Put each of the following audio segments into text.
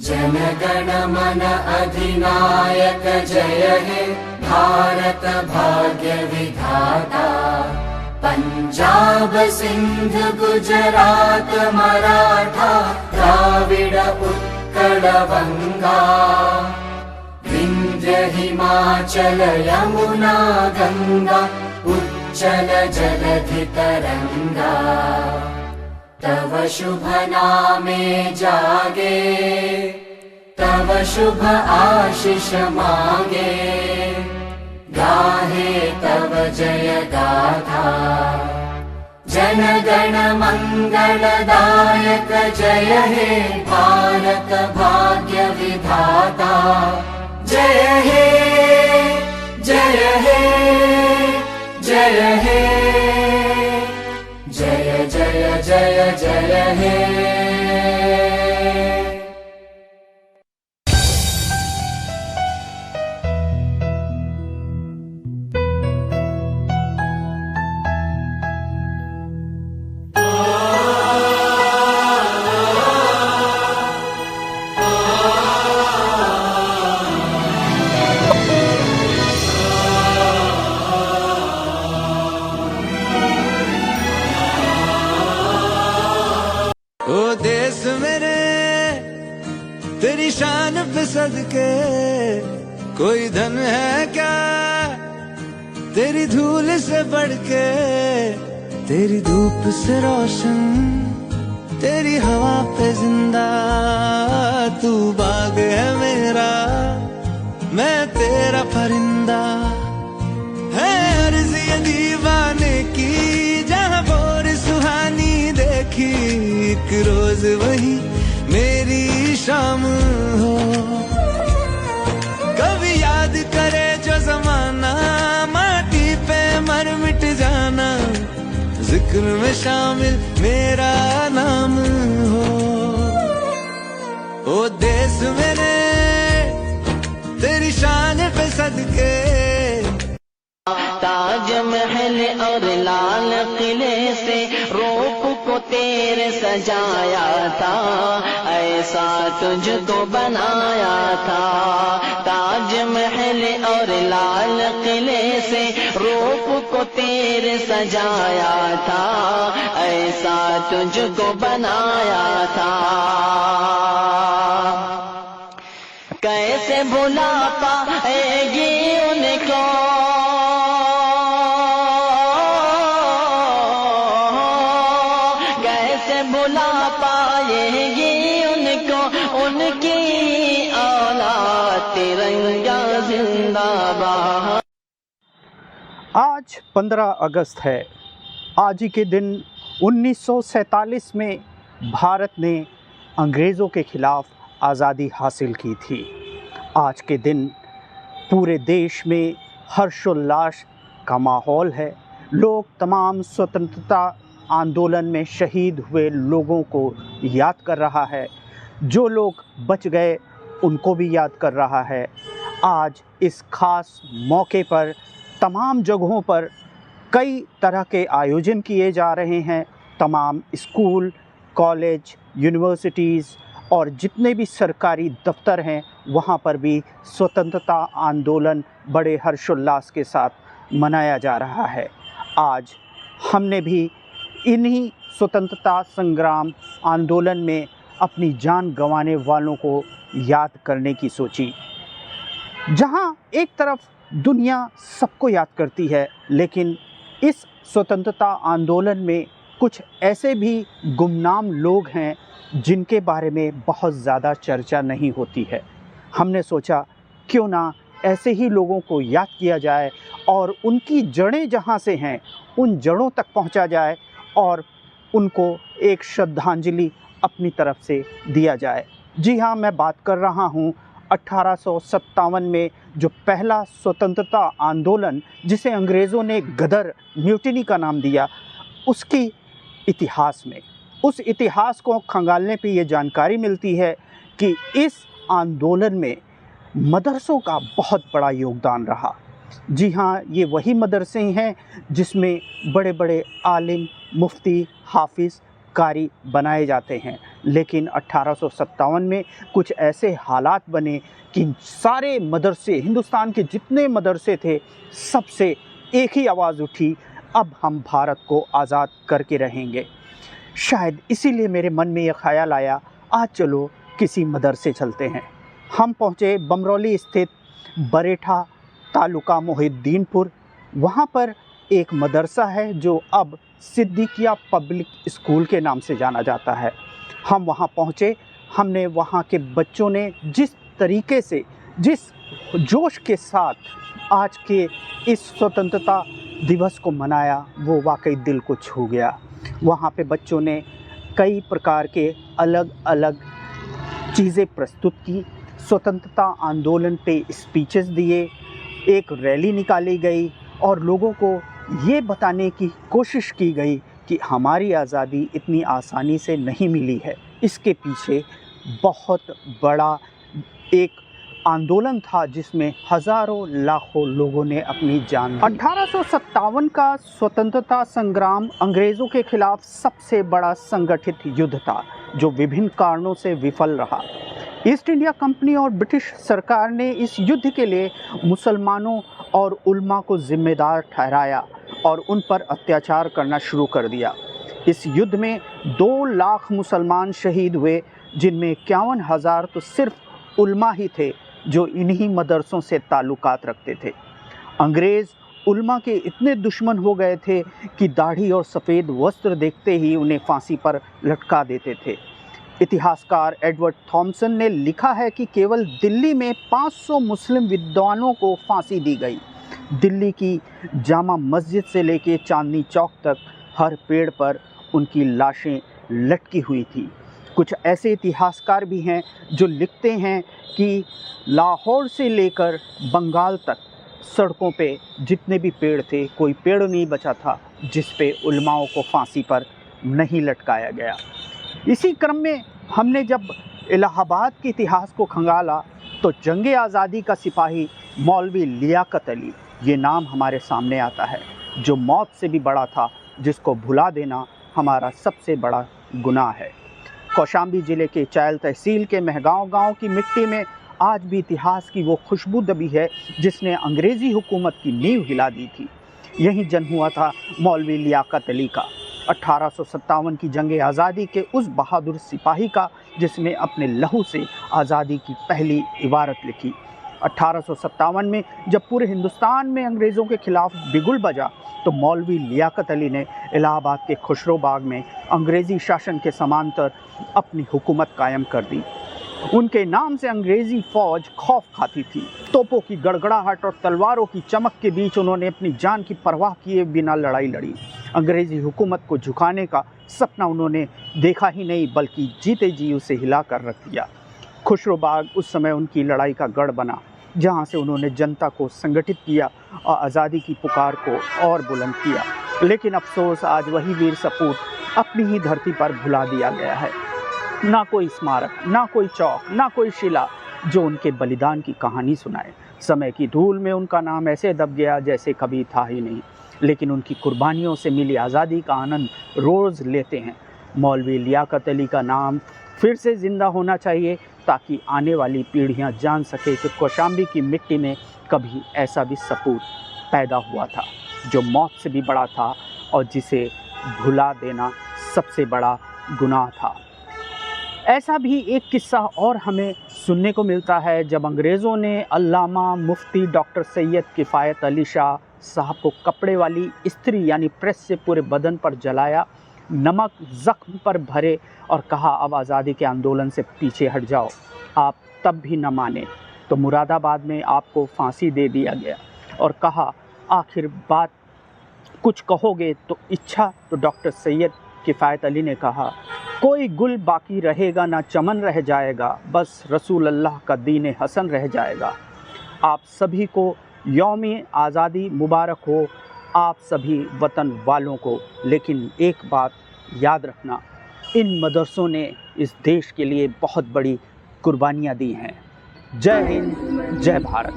जनगण मन अधिनायक जय हे भारत भाग्य विधाता। पंजाब सिंध गुजरात मराठा द्राविड उत्कल बंगा। विंध्य हिमाचल यमुना गंगा उच्चल जलधि तरंगा। तव शुभ नामे जागे तव शुभ आशीष मांगे। गाहे तव जय गाथा जन गण मंगलदायक जय हे भारत भाग्य विधाता। जय हे जय हे जय हे जय जय जय जय हे। ओ देश मेरे तेरी शान पे सदके कोई धन है क्या तेरी धूल से बढ़ के। तेरी धूप से रोशन तेरी हवा पे जिंदा। तू बाग है मेरा मैं तेरा परिंदा। है अर्ज़ ये दीवाने की जहाँ बोर सुहानी देखी। एक रोज वही मेरी शाम हो। कभी याद करे जो जमाना माटी पे मर मिट जाना। जिक्र में शामिल मेरा नाम हो। ओ देश मेरे तेरी शान पे सदके। ताज महल और लाल किले से रूप को तेरे सजाया था। ऐसा तुझको बनाया था। ताज महल और लाल किले से रूप को तेरे सजाया था। ऐसा तुझको बनाया था। कैसे भुला पाएगी उनको भुला पाएगी उनको उनकी औलाद तिरंगा जिंदाबाद। आज 15 अगस्त है। आज ही के दिन 1947 में भारत ने अंग्रेज़ों के ख़िलाफ़ आज़ादी हासिल की थी। आज के दिन पूरे देश में हर्षोल्लास का माहौल है। लोग तमाम स्वतंत्रता आंदोलन में शहीद हुए लोगों को याद कर रहा है। जो लोग बच गए उनको भी याद कर रहा है। आज इस खास मौके पर तमाम जगहों पर कई तरह के आयोजन किए जा रहे हैं। तमाम स्कूल, कॉलेज, यूनिवर्सिटीज़ और जितने भी सरकारी दफ्तर हैं वहाँ पर भी स्वतंत्रता आंदोलन बड़े हर्षोल्लास के साथ मनाया जा रहा है। आज हमने भी इन्हीं स्वतंत्रता संग्राम आंदोलन में अपनी जान गंवाने वालों को याद करने की सोची। जहां एक तरफ दुनिया सबको याद करती है, लेकिन इस स्वतंत्रता आंदोलन में कुछ ऐसे भी गुमनाम लोग हैं जिनके बारे में बहुत ज़्यादा चर्चा नहीं होती है। हमने सोचा क्यों ना ऐसे ही लोगों को याद किया जाए और उनकी जड़ें जहां से हैं उन जड़ों तक पहुंचा जाए और उनको एक श्रद्धांजलि अपनी तरफ से दिया जाए। जी हाँ, मैं बात कर रहा हूँ 1857 में जो पहला स्वतंत्रता आंदोलन, जिसे अंग्रेज़ों ने गदर म्यूटिनी का नाम दिया, उसकी इतिहास में। उस इतिहास को खंगालने पे ये जानकारी मिलती है कि इस आंदोलन में मदरसों का बहुत बड़ा योगदान रहा। जी हाँ, ये वही मदरसे हैं जिसमें बड़े बड़े आलिम, मुफ्ती, हाफिज़ कारी बनाए जाते हैं, लेकिन 1857 में कुछ ऐसे हालात बने कि सारे मदरसे, हिंदुस्तान के जितने मदरसे थे, सबसे एक ही आवाज़ उठी, अब हम भारत को आज़ाद करके रहेंगे। शायद इसीलिए मेरे मन में ये ख्याल आया, आज चलो किसी मदरसे चलते हैं। हम पहुँचे बमरौली स्थित बरेठा तालुका मोहिद्दीनपुर। वहाँ पर एक मदरसा है जो अब सिद्दीकिया पब्लिक स्कूल के नाम से जाना जाता है। हम वहाँ पहुँचे। हमने वहाँ के बच्चों ने जिस तरीके से, जिस जोश के साथ आज के इस स्वतंत्रता दिवस को मनाया, वो वाकई दिल को छू गया। वहाँ पे बच्चों ने कई प्रकार के अलग अलग चीज़ें प्रस्तुत की, स्वतंत्रता आंदोलन पे स्पीचेस दिए, एक रैली निकाली गई और लोगों को ये बताने की कोशिश की गई कि हमारी आज़ादी इतनी आसानी से नहीं मिली है, इसके पीछे बहुत बड़ा एक आंदोलन था जिसमें हज़ारों लाखों लोगों ने अपनी जान दी। 1857 का स्वतंत्रता संग्राम अंग्रेज़ों के खिलाफ सबसे बड़ा संगठित युद्ध था जो विभिन्न कारणों से विफल रहा। ईस्ट इंडिया कंपनी और ब्रिटिश सरकार ने इस युद्ध के लिए मुसलमानों और उल्मा को जिम्मेदार ठहराया और उन पर अत्याचार करना शुरू कर दिया। इस युद्ध में 2 लाख मुसलमान शहीद हुए, जिनमें 51,000 तो सिर्फ उल्मा ही थे जो इन्हीं मदरसों से ताल्लुकात रखते थे। अंग्रेज़ उल्मा के इतने दुश्मन हो गए थे कि दाढ़ी और सफ़ेद वस्त्र देखते ही उन्हें फांसी पर लटका देते थे। इतिहासकार एडवर्ड थॉमसन ने लिखा है कि केवल दिल्ली में 500 मुस्लिम विद्वानों को फांसी दी गई। दिल्ली की जामा मस्जिद से लेकर चांदनी चौक तक हर पेड़ पर उनकी लाशें लटकी हुई थी। कुछ ऐसे इतिहासकार भी हैं जो लिखते हैं कि लाहौर से लेकर बंगाल तक सड़कों पे जितने भी पेड़ थे, कोई पेड़ नहीं बचा था जिस पे उलमाओं को फांसी पर नहीं लटकाया गया। इसी क्रम में हमने जब इलाहाबाद के इतिहास को खंगाला तो जंगे आज़ादी का सिपाही मौलवी लियाकत अली, ये नाम हमारे सामने आता है, जो मौत से भी बड़ा था, जिसको भुला देना हमारा सबसे बड़ा गुनाह है। कौशाम्बी ज़िले के चायल तहसील के महगांव गांव की मिट्टी में आज भी इतिहास की वो खुशबू दबी है जिसने अंग्रेज़ी हुकूमत की नींव हिला दी थी। यही जन्म हुआ था मौलवी लियाकत अली का, 1857 की जंग आज़ादी के उस बहादुर सिपाही का जिसने अपने लहू से आज़ादी की पहली इबारत लिखी। 1857 में जब पूरे हिंदुस्तान में अंग्रेज़ों के खिलाफ बिगुल बजा तो मौलवी लियाकत अली ने इलाहाबाद के खुसरो बाग में अंग्रेज़ी शासन के समांतर अपनी हुकूमत कायम कर दी। उनके नाम से अंग्रेज़ी फ़ौज खौफ खाती थी। तोपों की गड़गड़ाहट और तलवारों की चमक के बीच उन्होंने अपनी जान की परवाह किए बिना लड़ाई लड़ी। अंग्रेज़ी हुकूमत को झुकाने का सपना उन्होंने देखा ही नहीं बल्कि जीते जी उसे हिला कर रख दिया। खुसरो बाग उस समय उनकी लड़ाई का गढ़ बना, जहाँ से उन्होंने जनता को संगठित किया और आज़ादी की पुकार को और बुलंद किया। लेकिन अफसोस, आज वही वीर सपूत अपनी ही धरती पर भुला दिया गया है। ना कोई स्मारक, ना कोई चौक, ना कोई शिला जो उनके बलिदान की कहानी सुनाए। समय की धूल में उनका नाम ऐसे दब गया जैसे कभी था ही नहीं, लेकिन उनकी कुर्बानियों से मिली आज़ादी का आनंद रोज़ लेते हैं। मौलवी लियाकत अली का नाम फिर से ज़िंदा होना चाहिए ताकि आने वाली पीढ़ियां जान सके कि कौशाम्बी की मिट्टी में कभी ऐसा भी सपूत पैदा हुआ था जो मौत से भी बड़ा था और जिसे भुला देना सबसे बड़ा गुनाह था। ऐसा भी एक किस्सा और हमें सुनने को मिलता है जब अंग्रेज़ों ने अल्लामा मुफ्ती डॉक्टर सैयद किफ़ायत अली शाह साहब को कपड़े वाली इस्त्री यानी प्रेस से पूरे बदन पर जलाया, नमक ज़ख्म पर भरे और कहा अब आज़ादी के आंदोलन से पीछे हट जाओ। आप तब भी न माने तो मुरादाबाद में आपको फांसी दे दिया गया और कहा आखिर बात कुछ कहोगे तो इच्छा। तो डॉक्टर सैयद किफ़ायत अली ने कहा कोई गुल बाकी रहेगा ना चमन रह जाएगा, बस रसूल अल्लाह का दीन हसन रह जाएगा। आप सभी को यौम आज़ादी मुबारक हो, आप सभी वतन वालों को। लेकिन एक बात याद रखना, इन मदरसों ने इस देश के लिए बहुत बड़ी कुर्बानियाँ दी हैं। जय हिंद, जय भारत।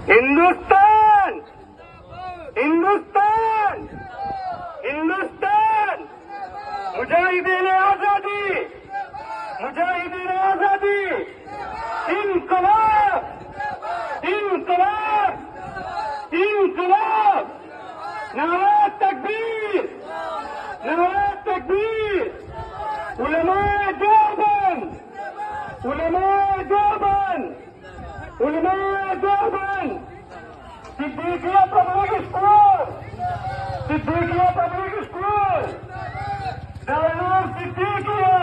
हिंदुस्तान हिंदुस्तान हिंदुस्तान मुजाहिदीन आजादी मुजाहिदीन आजादी इनकलाब इनकलाब इनकलाब नारा तकबीर नारा तकबीर उलमाए देवबंद उलमाए देवबंद उलमाए Deoband Siddiqia public school Siddiqia public school Darul Siddiqia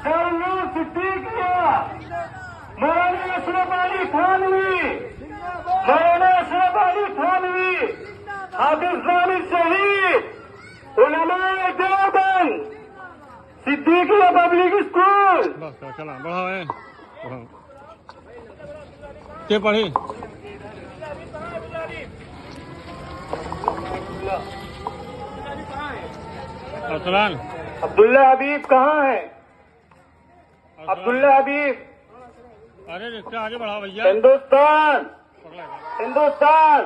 Darul Siddiqia Maulana Ashraf Ali Thanvi मौलाना अशरफ अली थानवी हाफिज जामिद शहीद उलमाए देवबंद सिद्दीकिया पब्लिक स्कूल चला बढ़ाओ के पढ़ी अरसलान अब्दुल्ला हबीब कहाँ है अब्दुल्ला हबीब अरे रिक्शा आगे बढ़ाओ भैया हिंदुस्तान हिंदुस्तान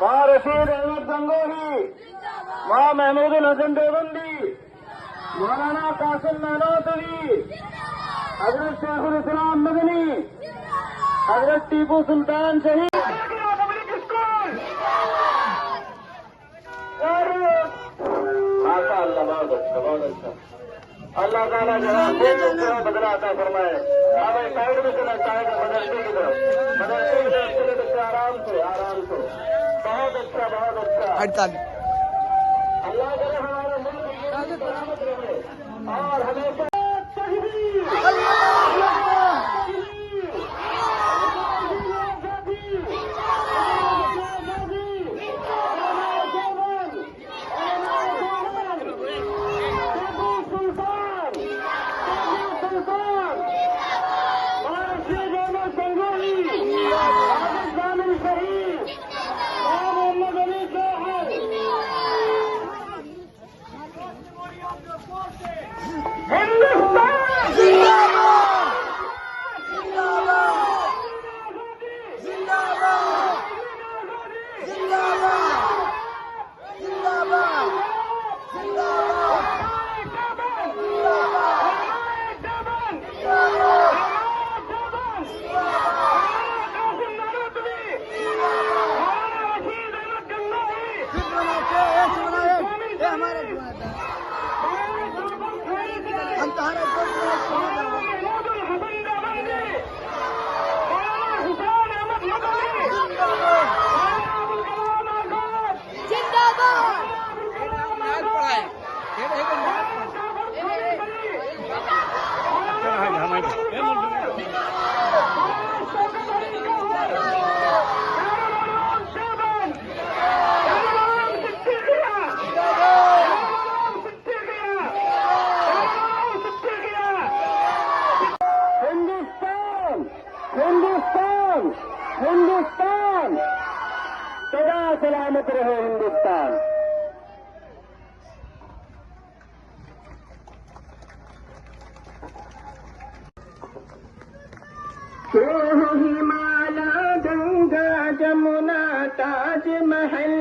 माँ रशीद अहमद गंगोही माँ महमूद हसन देवबंदी मौलाना कासिम नानोतवी हजरत शेखुल इस्लाम मदनी हजरत टीपू सुल्तान शहीद अल्लाह बहुत अच्छा अल्लाह ताला जनाब बदला आता फरमाए अब साइड में चला जाएगा मदरसे की तरफ चले बच्चे आराम से बहुत अच्छा अल्लाह करे हमारे मुल्क की सलामत रहे और हमेशा हिंदुस्तान सदा सलामत रहे हिंदुस्तान हिमालय गंगा जमुना ताज महल